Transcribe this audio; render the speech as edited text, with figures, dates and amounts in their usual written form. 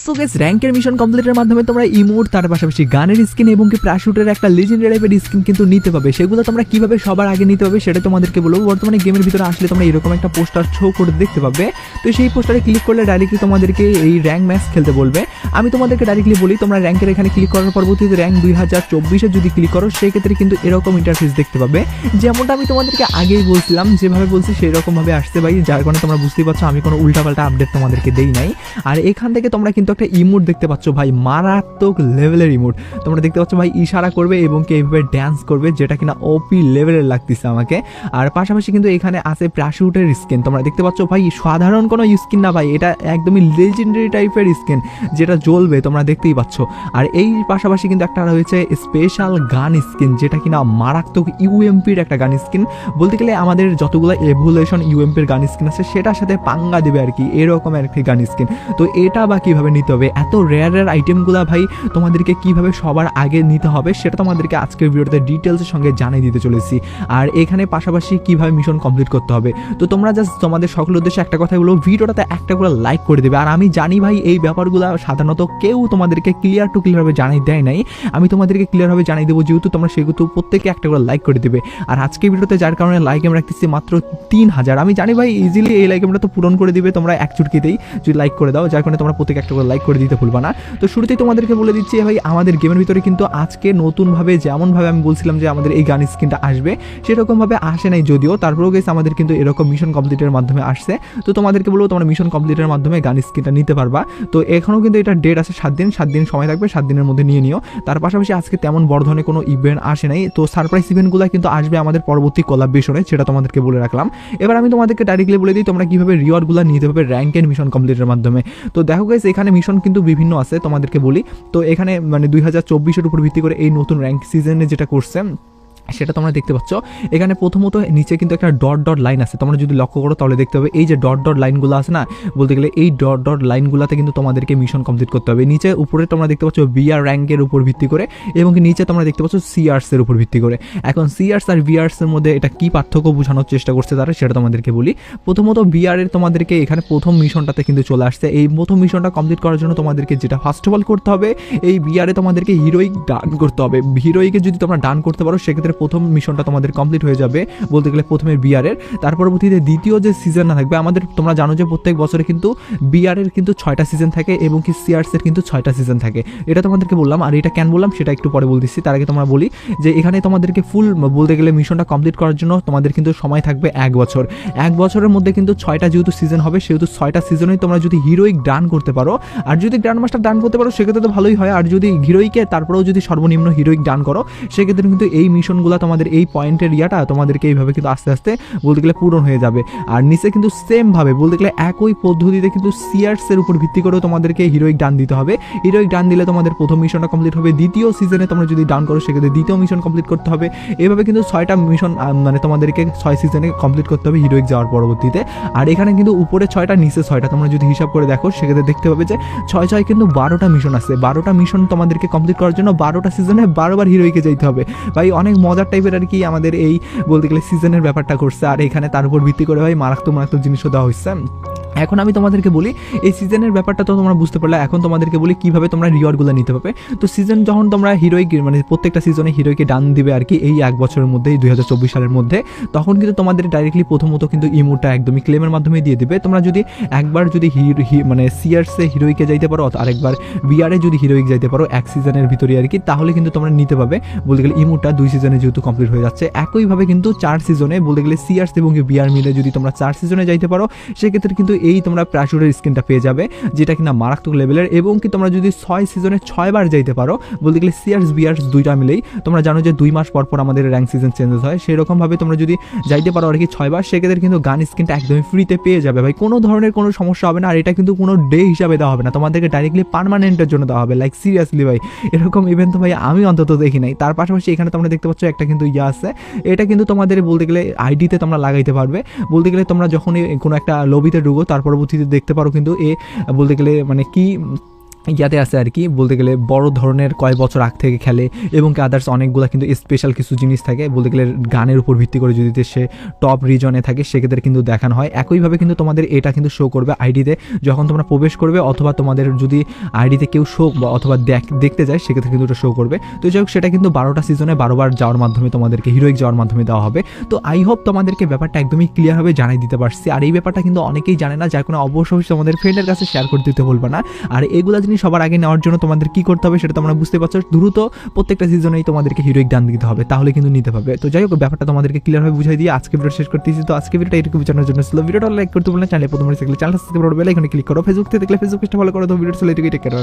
So guys র‍্যাঙ্কের mission কমপ্লিটের মাধ্যমে তোমরা ইমোট তার পাশাপাশি গানের স্কিন এবং কি প্যারাশুটের একটা লেজেন্ডারি টাইপের স্কিন কিন্তু নিতে পাবে। সেগুলো তোমরা কিভাবে সবার আগে নিতে পাবে সেটা তোমাদেরকে বলবো। বর্তমানে গেমের ভিতরে আসলে তোমরা এরকম একটা পোস্টার শো করে দেখতে পাবে। তো সেই পোস্টারে ক্লিক করলে ডাইরেক্টলি তোমাদেরকে এই র‍্যাঙ্ক ম্যাচ খেলতে বলবে। আমি তোমাদেরকে ডাইরেক্টলি বলি, তোমরা র‍্যাঙ্কের এখানে ক্লিক করার পরবর্তীতে র‍্যাঙ্ক 2024 যদি ক্লিক করো সেই ক্ষেত্রে কিন্তু এরকম ইন্টারফেস দেখতে পাবে। যেমনটা আমি তোমাদেরকে আগেই বলছিলাম, যেভাবে বলছি সেই রকম ভাবে আসছে ভাই, যার কারণে তোমরা বুঝতেই পারছো আমি কোনো উল্টাপাল্টা আপডেট তোমাদেরকে দেই নাই। আর এখান থেকে তোমরা কিন্তু একটা ইমোট দেখতে পাচ্ছ ভাই, মারাত্মক লেভেলের ইমোট। তোমরা দেখতে পাচ্ছ ভাই ইশারা করবে এবং কি এইভাবে ড্যান্স করবে, যেটা কিনা ওপি লেভেলের লাগতেছে আমাকে। আর পাশাপাশি কিন্তু এখানে আছে প্যারাশুটের স্কিন, তোমরা দেখতে পাচ্ছ ভাই সাধারণ কোনো স্কিন না ভাই, এটা একদমই লেজেন্ডারি টাইপের স্কিন যেটা জ্বলবে, তোমরা দেখতেই পাচ্ছ। আর এই পাশাপাশি কিন্তু একটা রয়েছে স্পেশাল গান স্কিন, যেটা কিনা মারাত্মক ইউএমপির একটা গান স্কিন। বলতে গেলে আমাদের যতগুলো এভুলেশন ইউএমপির গান স্কিন আছে সেটার সাথে পাঙ্গা দেবে আর কি, এরকম আর কি গান স্কিন। তো এটা বা কিভাবে নিতে হবে, এত রেয়ার আইটেমগুলো ভাই তোমাদেরকে কিভাবে সবার আগে নিতে হবে সেটা তোমাদেরকে আজকের ভিডিওতে ডিটেলসের সঙ্গে জানিয়ে দিতে চলেছি। আর এখানে পাশাপাশি কিভাবে মিশন কমপ্লিট করতে হবে। তো তোমরা জাস্ট তোমাদের সকল উদ্দেশ্যে একটা কথা বলবো, ভিডিওটাতে একটা করে লাইক করে দেবে। আর আমি জানি ভাই এই ব্যাপারগুলো সাধারণত কেউ তোমাদেরকে ক্লিয়ার টু ক্লিয়ারভাবে জানিয়ে দেয় নাই, আমি তোমাদেরকে ক্লিয়ারভাবে জানিয়ে দেবো, যেহেতু তোমরা সেহেতু প্রত্যেকে একটা করে লাইক করে দেবে। আর আজকে ভিডিওতে যার কারণে লাইক আমি রাখতেছি মাত্র 3000। আমি জানি ভাই ইজিলি এই লাইক আমরা তো পূরণ করে দিবে তোমরা এক চুটকিতেই যদি লাইক করে দাও, যার কারণে তোমরা প্রত্যেকে একটা করে লাইক করে দিতে ভুলবা না। তো শুরুতেই তোমাদেরকে বলে দিচ্ছি ভাই, আমাদের গেমের ভিতরে কিন্তু আজকে নতুনভাবে যেমনভাবে আমি বলছিলাম যে আমাদের এই গান স্কিনটা আসবে সেরকমভাবে আসে নাই যদিও, তারপরেও গেছে আমাদের কিন্তু এরকম মিশন কমপ্লিটের মাধ্যমে আসছে। তো তোমাদেরকে বলবো তোমরা মিশন কমপ্লিটের মাধ্যমে গান স্কিনটা নিতে পারবা। তো এখনও কিন্তু এটা ডেট আছে 7 দিন সময় থাকবে, 7 দিনের মধ্যে নিয়ে নিও। তার পাশাপাশি আজকে তেমন বড় ধরনের কোনো ইভেন্ট আসে নাই, তো সারপ্রাইজ ইভেন্টগুলো কিন্তু আসবে আমাদের পরবর্তী কোলাবরেশনে, সেটা তোমাদেরকে বলে রাখলাম। এবার আমি তোমাদেরকে ডাইরেক্টলি বলে দিই তোমরা কিভাবে রিওয়ার্ডগুলো নিতে হবে র‍্যাঙ্কের মিশন কমপ্লিটের মাধ্যমে। তো দেখো গাইস এখানে মিশন কিন্তু বিভিন্ন আছে, তোমাদেরকে বলি। তো এখানে মানে 2024 উপর ভিত্তি করে এই নতুন র‍্যাঙ্ক সিজনে যেটা করছে সেটা তোমরা দেখতে পাচ্ছ। এখানে প্রথমত নিচে কিন্তু একটা ডট ডট লাইন আছে, তোমরা যদি লক্ষ্য করো তাহলে দেখতে হবে এই যে ডট ডট লাইনগুলো আছে না, বলতে গেলে এই ডট ডট লাইনগুলোতে কিন্তু তোমাদেরকে মিশন কমপ্লিট করতে হবে। নিচে উপরে তোমরা দেখতে পাচ্ছ বিআর র্যাঙ্কের উপর ভিত্তি করে, এবং নিচে তোমরা দেখতে পাচ্ছ সিআরস এর উপর ভিত্তি করে। এখন সিআরস আর বিআরস এর মধ্যে এটা কি পার্থক্য বোঝানোর চেষ্টা করছে তারা, সেটা তোমাদেরকে বলি। প্রথমত বিআর এর তোমাদেরকে এখানে প্রথম মিশনটাতে কিন্তু চলে আসছে। এই প্রথম মিশনটা কমপ্লিট করার জন্য তোমাদেরকে যেটা ফার্স্ট অফ অল করতে হবে, এই বিআর এ তোমাদেরকে হিরোইক ডান করতে হবে। হিরোইকে যদি তোমরা ডান করতে পারো সেক্ষেত্রে প্রথম মিশনটা তোমাদের কমপ্লিট হয়ে যাবে, বলতে গেলে প্রথমে বিআর এর। তার পরবর্তীতে দ্বিতীয় যে সিজন না থাকবে আমাদের, তোমরা জানো যে প্রত্যেক বছরে কিন্তু বিআর এর কিন্তু 6টা সিজন থাকে এবং কি সিআরস এর কিন্তু 6টা সিজন থাকে, এটা তোমাদেরকে বললাম। আর এটা কেন বললাম সেটা একটু পরে বলতেছি, তার আগে তোমরা বলি যে এখানে তোমাদেরকে ফুল বলতে গেলে মিশনটা কমপ্লিট করার জন্য তোমাদের কিন্তু সময় থাকবে 1 বছর। 1 বছরের মধ্যে কিন্তু 6টা যেহেতু সিজন হবে সেহেতু 6টা সিজনেই তোমরা যদি হিরোইক ডান করতে পারো, আর যদি গ্র্যান্ড মাস্টার ডান করতে পারো সেক্ষেত্রে তো ভালোই হয়। আর যদি হিরোইকে তারপরেও যদি সর্বনিম্ন হিরোইক ডান করো সেক্ষেত্রে কিন্তু এই মিশনগুলো তোমাদের এই পয়েন্টের ইয়াটা তোমাদেরকে এইভাবে কিন্তু আস্তে আস্তে বলতে গেলে পূরণ হয়ে যাবে। আর নিচে কিন্তু সেম ভাবে বলতে গেলে একই পদ্ধতিতে কিন্তু সিআরস এর উপর ভিত্তি করেও তোমাদেরকে হিরোইক ডান দিতে হবে। হিরোইক ডান দিলে তোমাদের প্রথম মিশনটা কমপ্লিট হবে, দ্বিতীয় সিজনে তোমরা যদি ডান করো সেক্ষেত্রে দ্বিতীয় মিশন কমপ্লিট করতে হবে। এভাবে কিন্তু 6টা মিশন মানে তোমাদেরকে 6 সিজনে কমপ্লিট করতে হবে হিরোইক যাওয়ার পরবর্তীতে। আর এখানে কিন্তু উপরে 6টা নিচে 6টা, তোমরা যদি হিসাব করে দেখো সেক্ষেত্রে দেখতে পাবে যে 6 কিন্তু 12টা মিশন আছে। 12টা মিশন তোমাদেরকে কমপ্লিট করার জন্য 12টা সিজনে 12 বার হিরোইকে যেতে হবে ভাই। অনেক মজার টাইপের আর কি আমাদের এই বলতে গেলে সিজনের ব্যাপারটা করছে। আর এখানে তার উপর ভিত্তি করে ভাই মারাত্মক জিনিসও দেওয়া হচ্ছে। এখন আমি তোমাদেরকে বলি এই সিজনের ব্যাপারটা তো তোমরা বুঝতে পারলে, এখন তোমাদেরকে বলি কিভাবে তোমরা রিওয়ার্ডগুলো নিতে পারবে। তো সিজন যখন তোমরা হিরোইক মানে প্রত্যেকটা সিজনে হিরোইকে ডান দিবে আর কি এই 1 বছরের মধ্যে, 2024 সালের মধ্যে, তখন কিন্তু তোমাদের ডাইরেক্টলি প্রথমত কিন্তু ইমোটটা একদমই ক্লেমের মাধ্যমে দিয়ে দিবে। তোমরা যদি একবার যদি মানে সিআরসে হিরোইকে যাইতে পারো, আরেকবার বিআরে যদি হিরোইক যাইতে পারো 1 সিজনের ভিতরে আর কি, তাহলে কিন্তু তোমরা নিতে পারবে বলতে গেলে ইমোটটা 2 সিজনে যেহেতু কমপ্লিট হয়ে যাচ্ছে। একইভাবে কিন্তু 4 সিজনে বলতে গেলে সিআরস এবং বিআর মিলে যদি তোমরা 4 সিজনে যাইতে পারো সেক্ষেত্রে কিন্তু এই তোমরা প্যারাশুটের স্কিনটা পেয়ে যাবে, যেটা কিনা মারাত্মক লেভেলের। এবং কি তোমরা যদি 6 সিজনে 6 বার যাইতে পারো, বলতে গেলে সিআরস বিআরস দুইটা মিলেই, তোমরা জানো যে 2 মাস পর আমাদের র্যাঙ্ক সিজন চেঞ্জ হয়, সেরকম ভাবে তোমরা যদি যাইতে পারো আর কি 6 বার, সেক্ষেত্রে কিন্তু গান স্কিনটা একদমই ফ্রিতে পেয়ে যাবে ভাই, কোনো ধরনের কোনো সমস্যা হবে না। আর এটা কিন্তু কোনো ডে হিসাবে দেওয়া হবে না, তোমাদেরকে ডাইরেক্টলি পার্মানেন্টের জন্য দেওয়া হবে। লাইক সিরিয়াসলি ভাই এরকম ইভেন্ট তো ভাই আমি অন্তত দেখি নাই। তার পাশাপাশি এখানে তোমরা দেখতে পাচ্ছ একটা কিন্তু ইয়া আছে, এটা কিন্তু তোমাদের বলতে গেলে আইডিতে তোমরা লাগাইতে পারবে। বলতে গেলে তোমরা যখন কোনো একটা লবিতে ঢুকো তার পরবর্তীতে দেখতে পারো কিন্তু এ বলতে গেলে মানে কি ইয়াতে আছে আর কি, বলতে গেলে বড় ধরনের কয়েক বছর আগ থেকে খেলে এবং আদার্স অনেকগুলো কিন্তু স্পেশাল কিছু জিনিস থাকে, বলতে গেলে গানের উপর ভিত্তি করে যদি সে টপ রিজনে থাকে সেক্ষেত্রে কিন্তু দেখানো হয়। একইভাবে কিন্তু তোমাদের এটা কিন্তু শো করবে আইডিতে যখন তোমরা প্রবেশ করবে, অথবা তোমাদের যদি আইডিতে কেউ শো অথবা দেখতে যায় সেক্ষেত্রে কিন্তু এটা শো করবে। তো যাই হোক, সেটা কিন্তু 12টা সিজনে 12বার যাওয়ার মাধ্যমে তোমাদেরকে হিরোইক যাওয়ার মাধ্যমে দেওয়া হবে। তো আই হোপ তোমাদেরকে ব্যাপারটা একদমই ক্লিয়ারভাবে জানাই দিতে পারছি। আর এই ব্যাপারটা কিন্তু অনেকেই জানে না, যার কোনো অবশ্যই তোমাদের ফ্রেন্ডের কাছে শেয়ার করে দিতে বলবে না। আর এগুলো জিনিস সবার আগে নেওয়ার জন্য তোমাদের কি করতে হবে সেটা তোমরা বুঝতে পারছো, দ্রুত প্রত্যেকটা সিজনেই তোমাদেরকে হিরোইক ডান দিতে হবে, তাহলে কিন্তু নিতে পারবে। তো যাই হোক, ব্যাপারটা তোমাদেরকে ক্লিয়ারভাবে বুঝাই দিয়ে আজকে ভিডিও শেষ করতেছি। তো আজকে ভিডিওটা এরকম জানার জন্য ছিল, ভিডিওটা লাইক করতে বললে চ্যানেলে প্রথমে চ্যানেল সাবস্ক্রাইব করে বেল আইকনে ক্লিক করো, ফেসবুক থেকে দেখলে ফেসবুক পেজটা ফলো করো। তো ভিডিও ছিল এটুকুই, টেক কেয়ার।